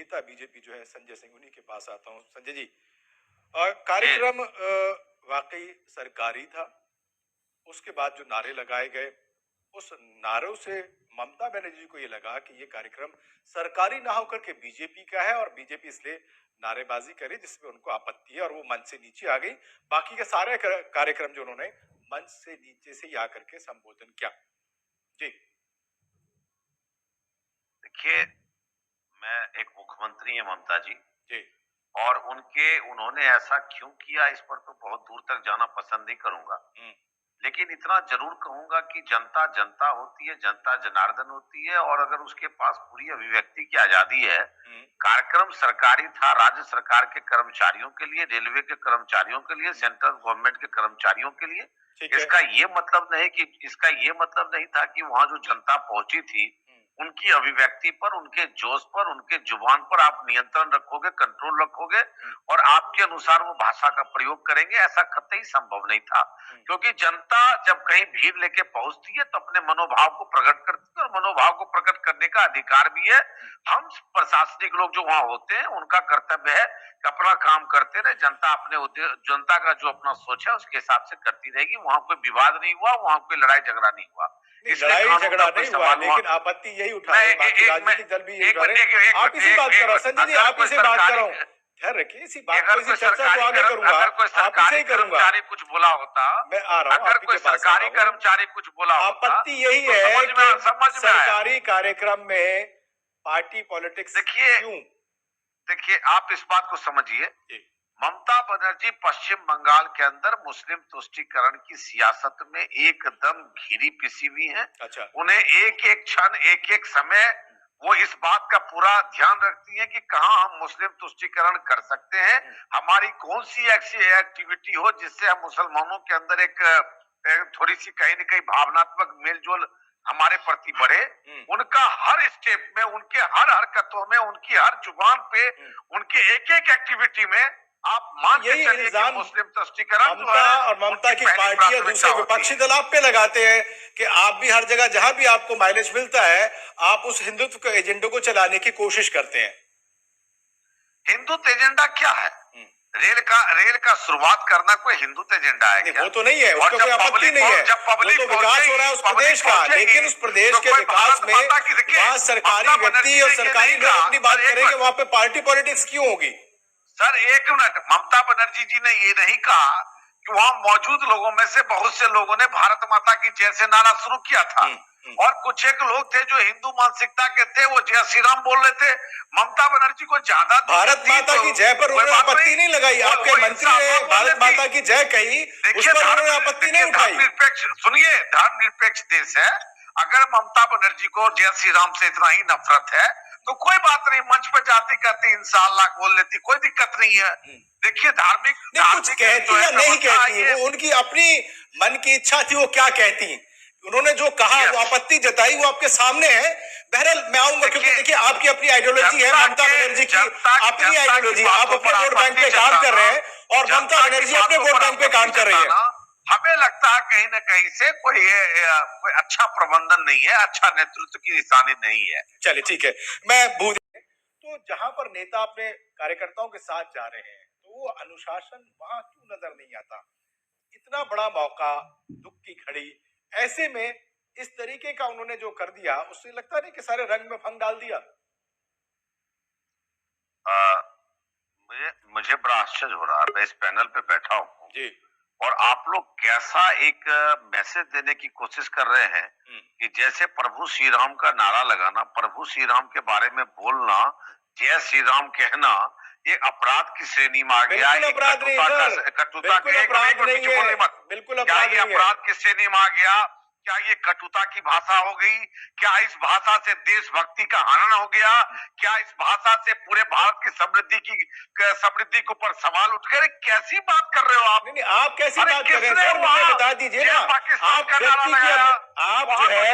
नेता बीजेपी जो है संजय सिंह, उन्हीं के पास आता हूँ। संजय जी, जी, कार्यक्रम वाकई सरकारी था। उसके बाद जो नारे लगाए गए, उस नारों से ममता बनर्जी को ये लगा कि ये कार्यक्रम सरकारी ना होकर के बीजेपी का है और बीजेपी इसलिए नारेबाजी करे, जिसमें उनको आपत्ति है और वो मंच से नीचे आ गई। बाकी के सारे कार्यक्रम जो उन्होंने मंच से नीचे से ही आकर के संबोधन किया। जी। देखिए, मैं एक मुख्यमंत्री हैं ममता जी, जी। और उन्होंने ऐसा क्यों किया इस पर तो बहुत दूर तक जाना पसंद नहीं करूंगा। हम्म। लेकिन इतना जरूर कहूंगा कि जनता जनता होती है, जनता जनार्दन होती है, और अगर उसके पास पूरी अभिव्यक्ति की आजादी है। हम्म। कार्यक्रम सरकारी था, राज्य सरकार के कर्मचारियों के लिए, रेलवे के कर्मचारियों के लिए, सेंट्रल गवर्नमेंट के कर्मचारियों के लिए। ठीक है। इसका ये मतलब नहीं था कि वहां जो जनता पहुंची थी, उनकी अभिव्यक्ति पर, उनके जोश पर, उनके जुबान पर आप नियंत्रण रखोगे, कंट्रोल रखोगे और आपके अनुसार वो भाषा का प्रयोग करेंगे, ऐसा कतई संभव नहीं था। क्योंकि जनता जब कहीं भीड़ लेके पहुंचती है तो अपने मनोभाव को प्रकट करती है, और मनोभाव को प्रकट करने का अधिकार भी है। हम प्रशासनिक लोग जो वहां होते हैं, उनका कर्तव्य है कि अपना काम करते रहे। जनता का जो अपना सोच है उसके हिसाब से करती रहेगी। वहां कोई विवाद नहीं हुआ, वहां कोई लड़ाई झगड़ा नहीं हुआ। लड़ाई झगड़ा नहीं हुआ, लेकिन आपत्ति यही उठा रहे हैं, बाकी राजनीतिक दल भी यही उठा रहे हैं। आप इसी बात कर रहा हूं संजय जी, आप इसी बात कर रहा हूं। खैर रखिए, इसी बात को, इसी चर्चा को आगे करूंगा। अगर कोई सरकारी कर्मचारी कुछ बोला होता, मैं आ रहा हूं, अगर कोई सरकारी कर्मचारी कुछ बोला होता, आपत्ति यही है कि सरकारी कार्यक्रम में पार्टी पॉलिटिक्स क्यों? देखिए, आप इस बात को समझिए, ममता बनर्जी पश्चिम बंगाल के अंदर मुस्लिम तुष्टीकरण की सियासत में एकदम घिरी पिसी हुई है। अच्छा। उन्हें एक एक क्षण, एक एक समय वो इस बात का पूरा ध्यान रखती है कि कहां हम मुस्लिम तुष्टीकरण कर सकते हैं, हमारी कौन सी ऐसी एक्टिविटी हो जिससे हम मुसलमानों के अंदर एक थोड़ी सी कहीं न कहीं भावनात्मक मेलजोल हमारे प्रति बढ़े। उनका हर स्टेप में, उनके हर हरकतों में, उनकी हर जुबान पे, उनके एक एक एक्टिविटी में आप मान के चलिए कि मुस्लिम तुष्टीकरण जो है, और ममता की पार्टी या दूसरे विपक्षी दल आप पे लगाते हैं कि आप भी हर जगह जहां भी आपको माइलेज मिलता है, आप उस हिंदुत्व के एजेंडे को चलाने की कोशिश करते हैं। हिंदुत्व एजेंडा क्या है? रेल का शुरुआत करना कोई हिंदुत्व एजेंडा है क्या? वो तो नहीं है, उसका कोई आपत्ति नहीं है। जब पब्लिक तो विकास हो रहा है उस प्रदेश का, लेकिन उस प्रदेश के विकास में वहाँ सरकारी व्यक्ति और सरकारी लोग अपनी बात करेंगे, वहाँ पे पार्टी पॉलिटिक्स क्यों होगी? सर एक मिनट, ममता बनर्जी जी ने ये नहीं कहा कि वहां मौजूद लोगों में से बहुत से लोगों ने भारत माता की जय से नारा शुरू किया था, और कुछ एक लोग थे जो हिंदू मानसिकता के थे, वो जय श्री राम बोल रहे थे। ममता बनर्जी को ज्यादा भारत माता की जय पर उन्होंने आपत्ति नहीं लगाई। आपके मंत्री ने भारत माता की जय कही, उस पर उन्होंने आपत्ति नहीं उठाई। सुनिए, धर्मनिरपेक्ष देश है। अगर ममता बनर्जी को जय श्री राम से इतना ही नफरत है तो कोई बात नहीं, मंच पर जाती करती इंशाअल्लाह बोल लेती, कोई दिक्कत नहीं है। देखिए, कुछ कहती या नहीं कहती, वो उनकी अपनी मन की इच्छा थी, वो क्या कहती। उन्होंने जो कहा, वो आपत्ति जताई, वो आपके सामने है। बहरहाल मैं आऊंगा, क्योंकि देखिए आपकी अपनी आइडियोलॉजी है, ममता बनर्जी की अपनी आइडियोलॉजी। आप अपने वोट बैंक पे काम कर रहे हैं और ममता बनर्जी अपने वोट बैंक पे काम कर रही है। हमें लगता है कहीं न कहीं से कोई अच्छा प्रबंधन नहीं है, अच्छा नेतृत्व की निशानी नहीं है। चलिए ठीक है, मैं तो जहां पर नेता अपने कार्यकर्ताओं के साथ जा रहे हैं, तो वो अनुशासन वहां क्यों नजर नहीं आता? इतना बड़ा मौका, दुख की घड़ी, ऐसे में इस तरीके का उन्होंने जो कर दिया, उससे लगता नहीं कि सारे रंग में भंग डाल दिया? मुझे बड़ा आश्चर्य हो रहा है, मैं इस पैनल पे बैठा हूँ जी, और आप लोग कैसा एक मैसेज देने की कोशिश कर रहे हैं कि जैसे प्रभु श्री राम का नारा लगाना, प्रभु श्री राम के बारे में बोलना, जय श्री राम कहना, ये अपराध की श्रेणी में आ गया। अपराध नहीं सर, कटुता के बिल्कुल अपराध की श्रेणी में आ गया। क्या ये कटुता की भाषा हो गई? क्या इस भाषा से देशभक्ति का हनन हो गया? क्या इस भाषा से पूरे भारत की समृद्धि के ऊपर सवाल उठ गए? कैसी बात कर रहे हो आप? नहीं, आप कैसी बात कर रहे हैं सर, मुझे बता दीजिए ना। आप व्यक्ति की, आप जो है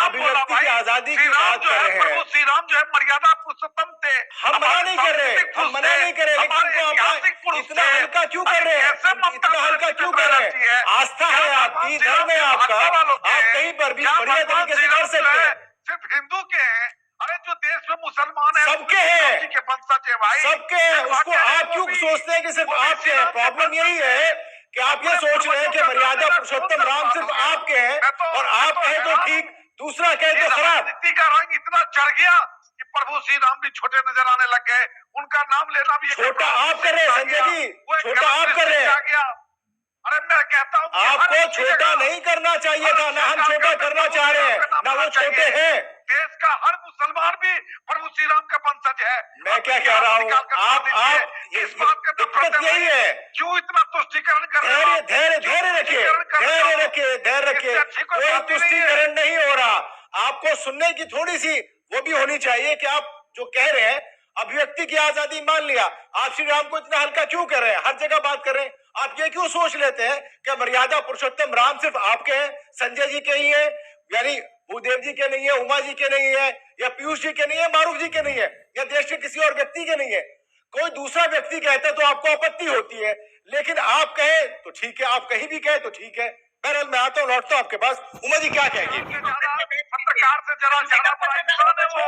अभिव्यक्ति की आजादी की बात कर रहे हैं। प्रभु श्री राम जो है मर्यादा पुरुषोत्तम थे। हम मना नहीं कर रहे, हम मना नहीं कर रहे, लेकिन इतना हल्का क्यों कर रहे हैं? इतना हल्का क्यों कर रहे हैं? आस्था है आपकी, धर्म है आपका, आप कहीं पर भी बढ़िया तरीके से कर सकते हैं। सिर्फ हिंदू के हैं। अरे जो देश में मुसलमान है, सबके हैं, के वंशज है भाई, सबके हैं। उसको आप क्यों सोचते हैं कि सिर्फ आपके हैं? प्रॉब्लम यही है कि आप ये सोच रहे हैं कि मर्यादा पुरुषोत्तम राम सिर्फ आपके हैं, और आप कहे तो ठीक, दूसरा कहे तो खराब। राजनीति का रंग इतना चढ़ गया कि प्रभु श्री राम भी छोटे नजर आने लग गए, उनका नाम लेना भी छोटा आप कर रहे हैं संजय जी, छोटा आप कर रहे हैं। अरे मैं कहता हूँ आपको छोटा नहीं करना चाहिए था, ना हम छोटा करना चाह रहे हैं, ना वो छोटे हैं। देश का हर मुसलमान भी प्रभु श्री राम का वंशज है। मैं क्या कह रहा हूँ, आप इस बात का दिक्कत यही है। क्यों इतना तुष्टीकरण कर रहे हैं? धैर्य रखिए, कोई तुष्टीकरण नहीं हो रहा। आपको सुनने की थोड़ी सी वो भी होनी चाहिए कि आप जो कह रहे हैं, अभिव्यक्ति की आजादी मान लिया, आप श्री राम को इतना हल्का क्यों कर रहे हैं? हर जगह बात कर रहे हैं। आप ये क्यों सोच लेते हैं कि मर्यादा पुरुषोत्तम राम सिर्फ आपके हैं, संजय जी के ही है, यानी भूदेव जी के नहीं है, उमा जी के नहीं है, या पीयूष जी के नहीं है, मारूफ जी के नहीं है, या देश के किसी और व्यक्ति के नहीं है? कोई दूसरा व्यक्ति कहता है तो आपको आपत्ति होती है, लेकिन आप कहे तो ठीक है, आप कहीं भी कहे तो ठीक है। बहरहाल मैं आता हूँ, लौटता हूँ आपके पास। उमा जी क्या कहेंगे? पत्रकार से जरा ज्यादा बड़ा इंसान है वो,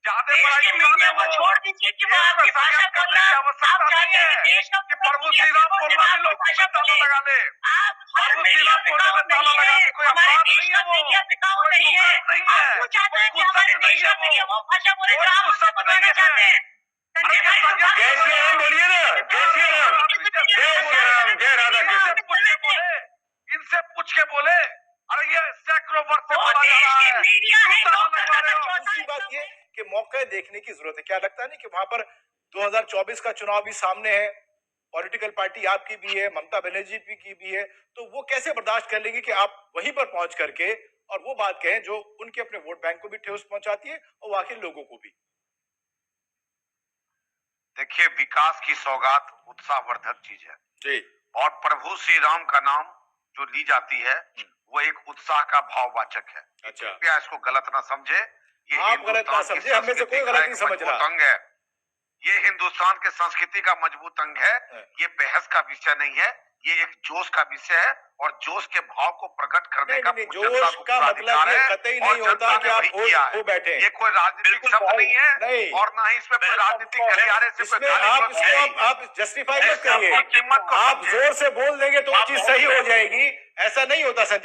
ज्यादा बड़ा इंसान है वो। छोड़ दीजिए कि वो आपकी भाषा बोलना, आप चाहिए कि देश का प्रभु श्री राम बोलना भी लोग ताला लगा ले, आप हर प्रभु श्री मीडिया राम बोलने में ताला लगा ले, कोई हमारे अपराध देश नहीं का है वो, मीडिया टिकाऊ नहीं है। आप क्यों चाहते हैं कि हमारे देश का मीडिया वो भाषा बोले जो आप उससे बताना चाहते हैं? संजय भाई तो जय श्री राम बोलिए ना, जय श्री राम, जय श्री राम, जय राधा कृष्ण। इनसे पूछ के बोले, अरे ये सैकड़ों वर्ष से वो बोला जा देश रहा की है, मीडिया है, क्यों ताला डॉक्टर लगा रहे हो? का दूसरी बात ये कि मौका देखने की जरूरत है। क्या लगता है नहीं कि वहां पर 2024 का चुनाव भी सामने है, पॉलिटिकल पार्टी आपकी भी है, ममता बनर्जी की भी है, तो वो कैसे बर्दाश्त कर लेंगे कि आप वहीं पर पहुंच करके और वो बात कहें जो उनके अपने वोट बैंक को भी ठेस पहुंचाती है और वाकई लोगों को भी? देखिए, विकास की सौगात उत्साहवर्धक चीज है जी, और प्रभु श्री राम का नाम जो ली जाती है वो एक उत्साह का भाववाचक है। अच्छा, कृपया इसको गलत ना समझे, ये आप गलत ना समझे, हमें से कोई गलत नहीं समझ रहा। अंग है, ये हिंदुस्तान के संस्कृति का मजबूत अंग है। ये बहस का विषय नहीं है, ये एक जोश का विषय है और जोश के भाव को प्रकट करने का जोश का मतलब ये कतई नहीं होता कि आप हो बैठे। ये कोई राजनीतिक शब्द नहीं है और ना ही इसमें कोई राजनीतिक गलियारे से आप जस्टिफाई मत करिए। आप जोर से बोल देंगे तो वो चीज सही हो जाएगी, ऐसा नहीं होता संजय।